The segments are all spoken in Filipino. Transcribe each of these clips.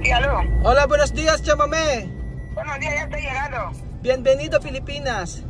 Sí, aló. Hola, buenos días, chamamé. Buenos días, ya estoy llegando. Bienvenido a Filipinas.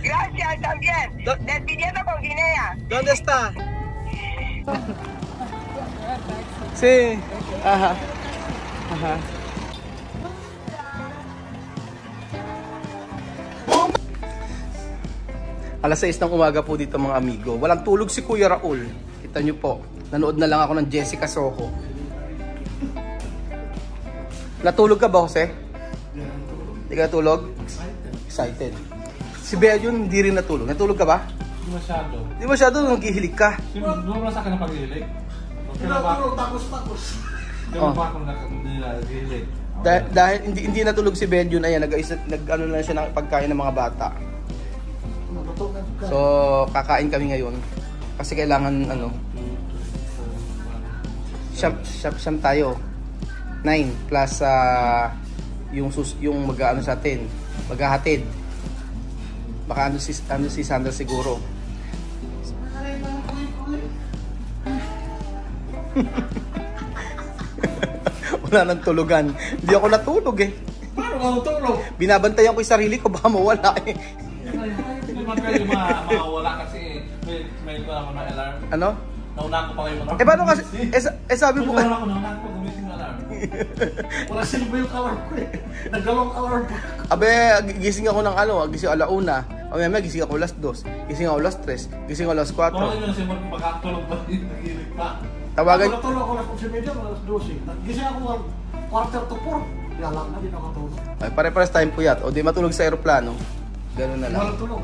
Gracias también. Despidiendo con Guinea. ¿Dónde está? Sí. Ajá. Ajá. Alas 6 ng umaga po dito mga amigo. Walang tulog si Kuya Raul. Kita nyo po. Nanood na lang ako ng Jessica Soho. Natulog ka ba, Jose? Hindi ka natulog? Excited. Si Bea yun, hindi rin natulog. Natulog ka ba? Hindi masyado. Hindi masyado, naghihilig ka. Doon sa akin na pag-hilig. Tinatulog tapos. Hindi ba ako nag-hilig? Dahil hindi natulog si Bea yun, ayan, nag-ano na siya ng pagkain ng mga bata. So, kakain kami ngayon. Kasi kailangan, ano, siyam tayo. 9 plus yung mag-ano sa atin, maghahatid. Baka ano si Sandra siguro. Wala nang tulugan. Hindi ako natulog eh. Paano ka natulog? Binabantayan ko yung sarili ko, baka mawala eh. Hindi man kayo mawala kasi may alarm. Ano? Nauna ko pa kayo Eh paano kasi, sabi mo nauna ko gumising na alarm. Wala silbi yung alarm ko eh. Naggalong alarm ko. Abe, gising ako ng ano, gising alauna. O may gising ako alas 2, gising ako alas 3, gising ako alas 4. Tawagin nyo na siya magpakatulog ba din, nagilig pa. Tawagan. Natulog ako alas 11 alas 12. Gising ako 1:45. Yan lang na, di nakatulog. Ay, pare-pares tayong puyat. O di matulog sa aeroplano. Ganun na lang. Walang tulog.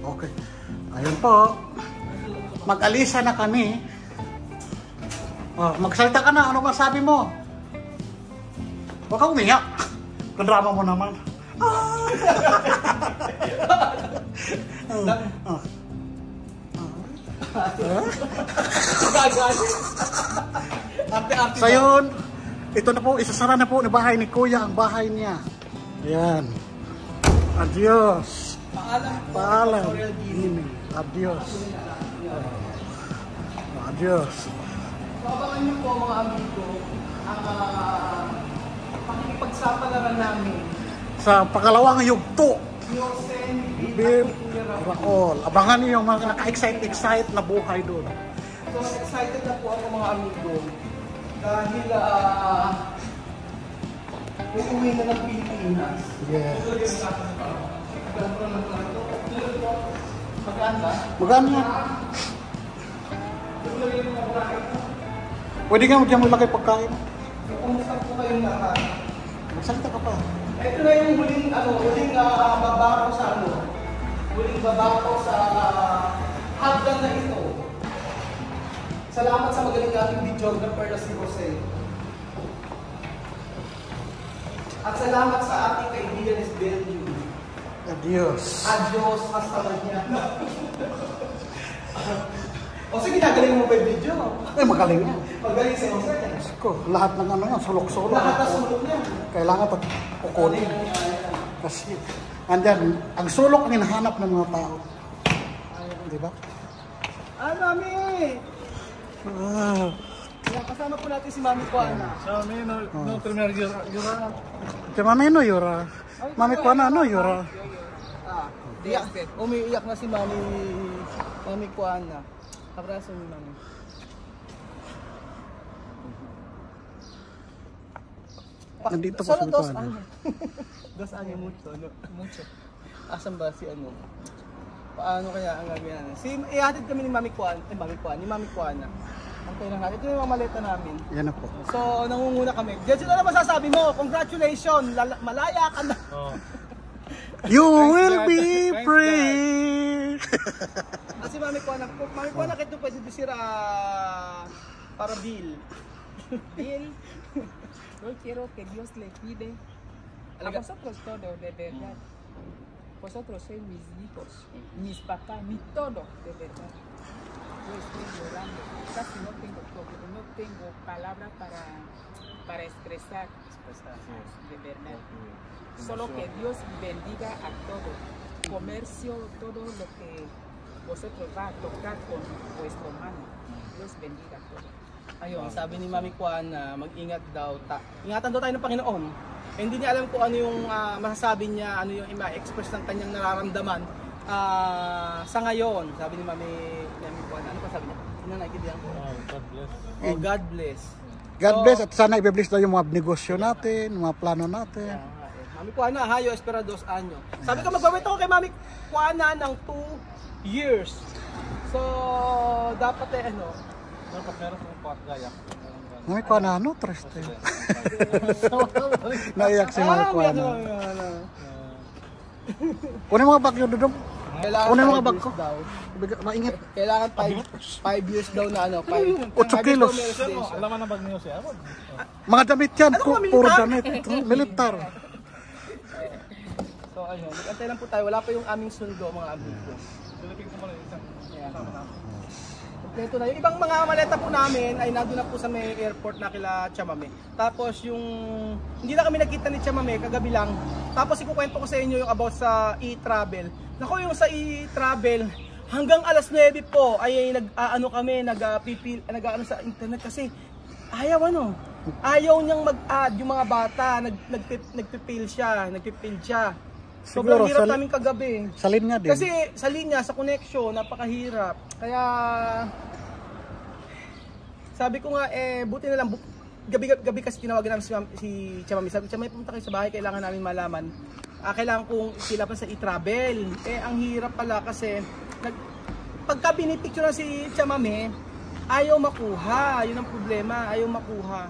Okay. Ayun po. Mag-alisa na kami. Oh, magsalita ka na. Ano ba sabi mo? Huwag kang umiyak. Kadrama mo naman. So yun, ito na po, isasara na po ni bahay ni Kuya ang bahay niya. Ayan. Adios. Paalam. Adios. Adios. Abangan niyo po mga amigo ang pakikipagsapalaran namin. Sa pakalawang yugto. Yosen, Bib, Raul. Abangan niyo yung mga naka-excite na buhay doon. So excited na po ako mga amigo. Dahil uuwi na ng Pilipinas. Yes. Maganda? Maganda yan. Pwede nga dyan maglagay pagkain. Kumusta po kayong lahat? Magsalita ka pa. Ito na yung huling baba ko sa huling baba ko sa hagdan na ito. Salamat sa magaling nating videographer na si Jose. At salamat sa ating kaibigan is Belgium. Adios. Adios, hasta mañana. O sige, nagaling mo pa yung video. Eh, magaling yan. Magaling si Jose. Ko, lahat ng ano yan, sulok-sulok. Lahat na sulok niya. Kailangan kukunin. Kasi, andyan, ang sulok ang hinahanap ng mga tao. Di ba? Mami! Ah. Kasama po natin si Mami Kuana. Mami, no primer yura. Kaya mami, no, Yura? Mami ko na, no, Yura? Umiiyak na si Mami Kuana. Abrazo ni Mami. Nandito pa Solo si dos Kuana. años. 2 años mucho, no? Mucho. Asan ba si ano? Paano kaya ang gagawin natin? Ihatid kami ni Mami Kuana, ni Mami Kuana. Okay lang natin. Ito yung mga maleta namin. Yan na po. So, nangunguna kami. Diyan na masasabi mo, congratulations! Malaya ka na! Oh. You will be free! Kasi Mami Kuana, ito pwede decir para Bill. Bill, yo quiero que Dios le cuide a vosotros todo, de verdad. Vosotros sois mis hijos, mis papás, mi todo, de verdad. Yo estoy llorando, casi no tengo palabras para expresar, de verdad. Solo que Dios bendiga a todo, comercio, todo lo que vosotros va a tocar con vuestra mano. Dios bendiga a todo. Ayun, sabi ni Mami Kwan na mag-ingat daw. Ingatan daw tayo ng Panginoon. Eh, hindi niya alam kung ano yung masasabi niya, ano yung i-express ng kanyang nararamdaman sa ngayon. Sabi ni Mami Kwan, ano pa sabi niya? Ano nakikibihan ko? God bless. Oh, God bless. God bless at sana i-bless daw yung mga negosyo natin, mga plano natin. Mami Kuana, hayo esperados anyo. Sabi ko magwawait ako kay Mami Kuana ng 2 years. So, dapat Dapat meron kong paggayak. Mami Kuana, ano? Triste. Naiyak si Mami Kuana. Kunin mga bag nyo, Dudong. Kunin mga bag ko. Maingit. Kailangan 5 years daw na 8 kilos. Alam mo na bag niyo siya? Mga damit yan, puro damit. Militar. So, ayun. Mag-antay lang po tayo. Wala pa yung aming sundo, mga amigo. Silipin ko muna isang kasama na. Kompleto na. Yung ibang mga maleta po namin ay nandun na po sa may airport na kila Chamame. Tapos yung hindi na kami nakita ni Chamame kagabi lang. Tapos ikukwento ko sa inyo yung about sa e-travel. Nako, yung sa e-travel hanggang alas 9 po ay nag-ano sa internet kasi ayaw niyang mag-add yung mga bata, nagpipil siya. Sobrang Siguro, hirap namin kagabi. Sa linya din. Kasi sa linya, sa connection, napakahirap. Kaya sabi ko nga, buti na lang, gabi kasi tinawagan namin si Chamami. Sabi ko, Chamami, pumunta kayo sa bahay, kailangan namin malaman. Kailangan kong isilapan sa e-travel. Ang hirap pala kasi, pagka binipicture na si Chamami, ayaw makuha. Yun ang problema, ayaw makuha.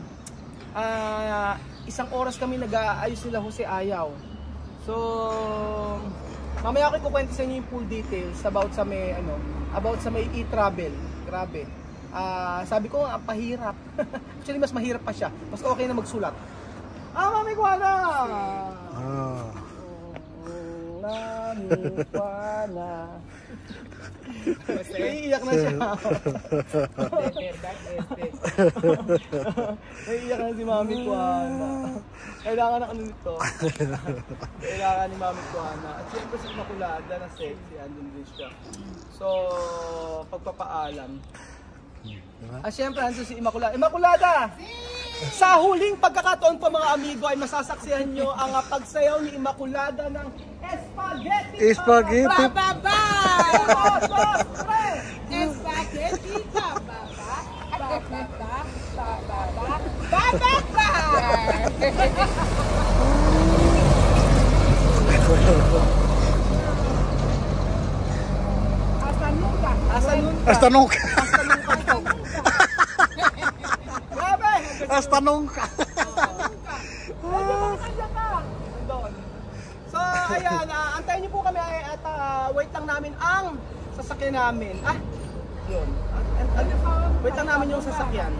Isang oras kami nag-aayos nila Jose, ayaw. So, mamaya ako ikukwento sa inyo yung full details about sa may e-travel. Grabe. Sabi ko nga, pahirap. Actually, mas mahirap pa siya. Mas okay na magsulat. Mami Kuana! Mami Kuana. Naiiyak na siya. Naiiyak na si Mami Kuana. Kailangan na nito. Kailangan ni Mami Kuana. At siyempre si Immaculada na sexy, andun din siya. So, pagpapaalam. Siyempre andun si Immaculada. Immaculada! Sa huling pagkakataon po mga amigo ay masasaksihan nyo ang pagsayaw ni Immaculada ng Spaghetti! Spaghetti! Bababa! Spaghetti! Bababa! Bababa! Bababa! Bababa! Hasta nunca. Hasta nunca. So, ayan, antayin niyo po kami at wait lang namin ang sasakyan namin. Yun. Wait lang namin yung sasakyan.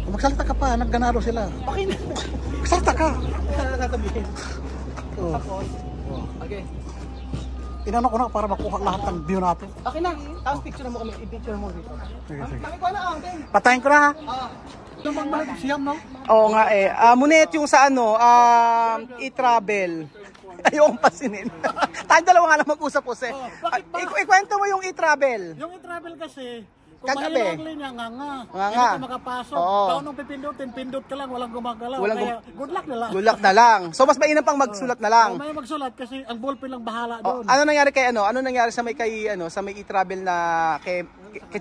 Magsalita ka pa, nagganado sila. Okay na. Magsalita ka. Ano na sasabihin? Oh. Tapos, okay. Inano ko na para makuha lahat ng view natin. Okay na. Tapos picture mo kami. I-picture mo dito. Sige, sige. Kami ko na okay. Patayin ko na ha. Lumang balik siyam, no? Oo nga Munet yung sa e-travel. Ayokong pasinin. Tayo dalawa nga lang mag-usap-usap. Ikwento mo yung e-travel. Yung e-travel kasi, kung Kagabi. mahirap ang linya, nga. Nga. Hindi ka makapasok. Oo. Taon nung pipindutin, pindot ka lang, walang gumagalaw. Kaya good luck na lang. Good luck na lang. So mas mainam pang magsulat na lang. May magsulat kasi ang ballpen lang bahala Oh, doon. ano nangyari kay Ano nangyari sa may sa may e-travel na kay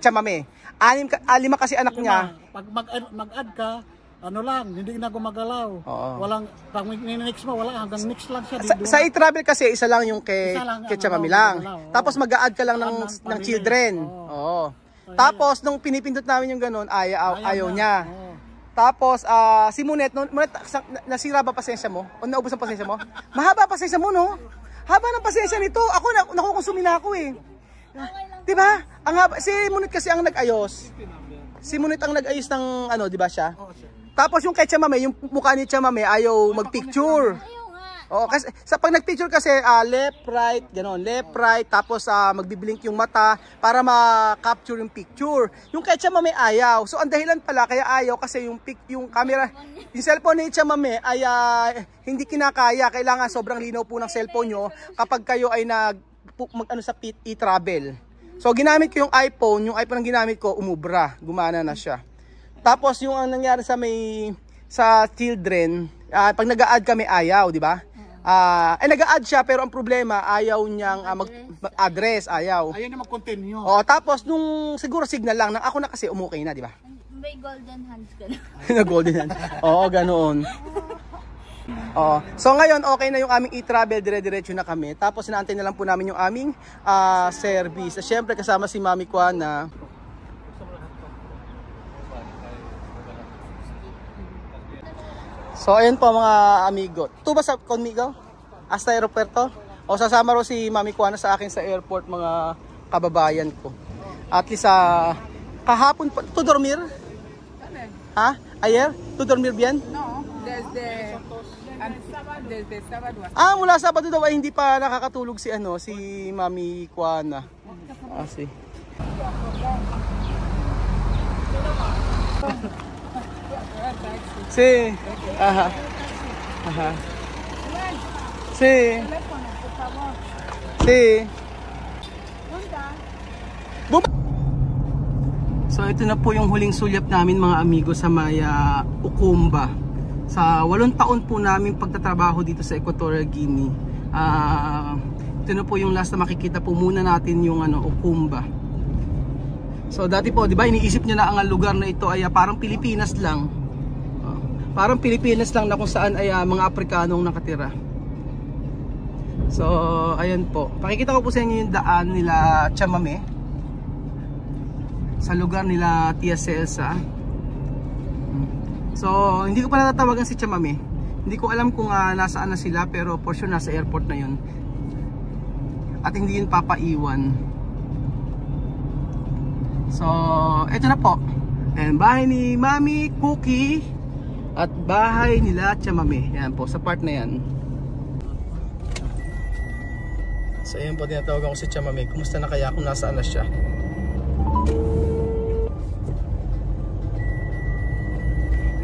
Chamame? 5 kasi anak niya. Pag mag-add ka, ano lang, hindi na gumagalaw. Oo. Walang, pag next mo, wala, hanggang next lang siya. Sa e-travel kasi isa lang yung kay Chamame lang. gumagalaw. Tapos mag-a-add ka lang ng Ng children. Oo. Tapos nung pinipindot namin yung ganun, ayaw niya. Oo. Tapos si Munet, nasira ba pasensya mo? O naubos ang pasensya mo? Mahaba pasensya mo, no? Haba ng pasensya nito. Ako nakukonsumi na ako eh. 'Di ba? Si Munet kasi ang nag-ayos. Si Munet ang nag-ayos ng di ba siya? Tapos yung kay Chamame, yung mukha ni Chamame ayaw mag-picture. Oo, kasi pag nag-picture kasi left, right, gano'n, left, right, tapos magbiblink yung mata para ma-capture yung picture. Yung kay Chamame ayaw. So ang dahilan pala kaya ayaw kasi yung camera, yung cellphone ni Chamame ay hindi kinakaya. Kailangan sobrang linaw po ng cellphone nyo kapag kayo ay sa e-travel. So ginamit ko yung iPhone ang ginamit ko umubra, gumana na siya. Tapos yung ang nangyari sa children, pag nag-a-add kami ayaw, di ba? Nag-a-add siya pero ang problema ayaw niyang mag-address, ayaw. Ayaw na mag-continue. Tapos nung siguro signal lang, ako na kasi umukay na, di ba? May golden hands ka na. Na golden hands. Oo, ganoon. So ngayon okay na yung aming e-travel, dire-diretso na kami. Tapos inaantay na lang po namin yung aming service. Siyempre kasama si Mami Kuana. So ayun po mga amigo. Tuba sa conmigo? Hasta aeropuerto? O sasama ro si Mami Kuana sa akin sa airport mga kababayan ko. At least kahapon pa to dormir? Ha? Ayer? To dormir bien? No, desde Sabado. Mula Sabado daw ay hindi pa nakakatulog si Mami Kuana. Si. Si. Aha. Si. Si. So ito na po yung huling sulyap namin mga amigo sa Maya Ukumba. Sa 8 taon po namin pagtatrabaho dito sa Equatorial Guinea. Ito na po yung last na makikita po muna natin yung Ukumba. So dati po, 'di ba, iniisip niyo na ang lugar na ito ay parang Pilipinas lang. Parang Pilipinas lang na kung saan ay mga Afrikanong nakatira. So ayan po. Pakikita ko po sa inyo yung daan nila Chamame sa lugar nila Tia Celsa. So hindi ko pa natatawagan si Chamame. Hindi ko alam kung nasaan na sila, pero for sure nasa airport na yun. At hindi yun papaiwan. So eto na po. Ayan, bahay ni Mami Cookie at bahay nila Chamame. Yan po, sa part na yan. So ayan po, tinatawagan ko si Chamame. Kumusta na kaya kung nasaan na siya?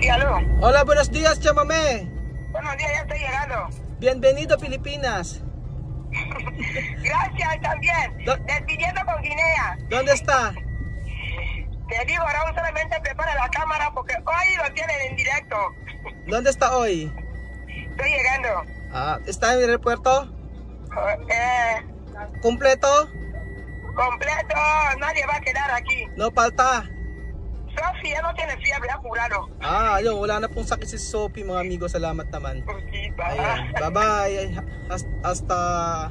Sí, aló. Hola, buenos días, Chamame. Buenos días, ya estoy llegando. Bienvenido a Filipinas. Gracias también. Despidiendo con Guinea. ¿Dónde está? Te digo, Raúl, solamente prepara la cámara porque hoy lo tienen en directo. ¿Dónde está hoy? Estoy llegando. ¿Está en el aeropuerto? ¿Completo? Completo, nadie va a quedar aquí. No falta. Sophie, ya no tiene fiebre, ha curado. Ayun, wala na pong sakit si Sophie mga amigo, salamat naman. Poquita. Ayan, bye-bye. Hasta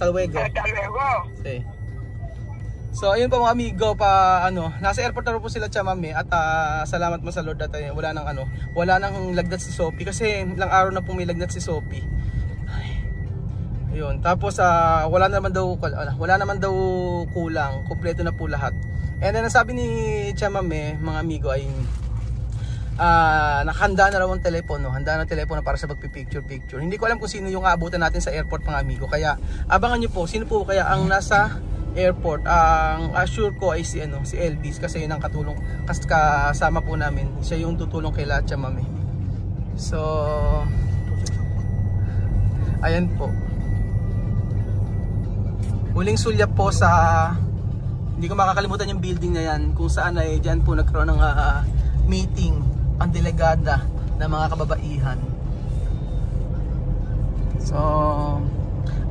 luego. Hasta luego. Sí. So ayun po mga amigo, nasa airport na po sila Chamame at salamat mo sa Lord at wala nang lagnat si Sophie kasi ilang araw na pong may lagnat si Sophie. Ayun, tapos wala naman daw kulang, kumpleto na po lahat. And then nasabi ni Chamame mga amigo ay nakahanda na raw ang telepono, handa na ang telepono para sa pagpipicture. Hindi ko alam kung sino yung aabutan natin sa airport mga amigo, kaya abangan nyo po sino po kaya ang nasa airport. Ang assure ko ay si Elvis kasi yun ang katulong kasama po namin, siya yung tutulong kay Chamame. So ayan po, huling sulyap po sa, hindi ko makakalimutan yung building na yan kung saan ay dyan po nagkaroon ng meeting ang delegada ng mga kababaihan. So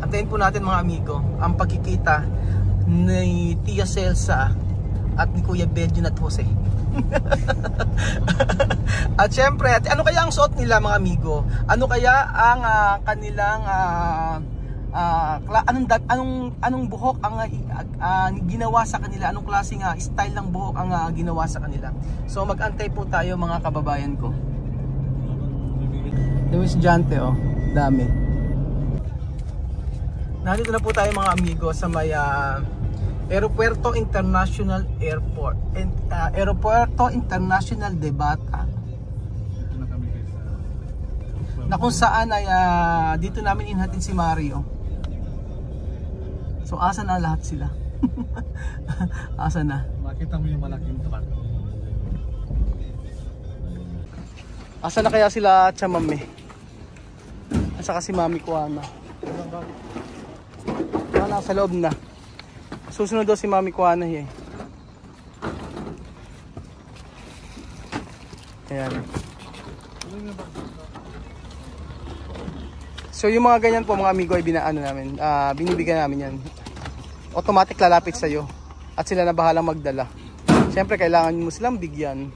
antayin po natin mga amigo ang pagkikita ni Tia Celsa at ni Kuya Bedjun at Jose. At syempre, ano kaya ang suot nila mga amigo? Ano kaya ang kanilang anong buhok ang ginawa sa kanila? Anong klaseng style ng buhok ang ginawa sa kanila? So mag-antay po tayo mga kababayan ko. Luis Jante, dami. Nandito na po tayo mga amigo sa may Aeropuerto International Airport, Aeropuerto International de Bata, na kung saan ay dito namin inhatid si Mario. So asa na lahat sila? Asa na? Makita mo yung malaking truck. Asa na kaya sila Chamame? Asa kasi Mami Kuana? Nasa loob na. Susunod daw si Mami Kuana eh. Ayan. So yung mga ganyan po mga amigo ay binibigyan namin yan. Automatic lalapit sa'yo. At sila na bahalang magdala. Siyempre kailangan mo silang bigyan.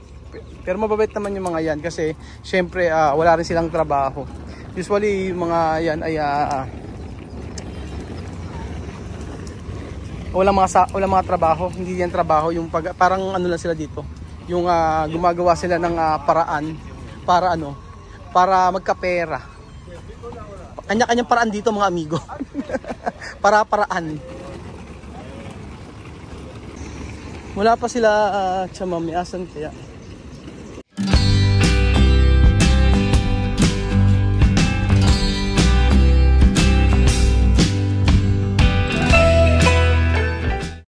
Pero mababait naman yung mga yan kasi siyempre wala rin silang trabaho. Usually yung mga yan ay walang mga trabaho, hindi yan trabaho, yung parang ano lang sila dito. Yung gumagawa sila ng paraan para magkapera. Kanya-kanyang paraan dito mga amigo. Paraan. Wala pa sila Chamami, asan kaya?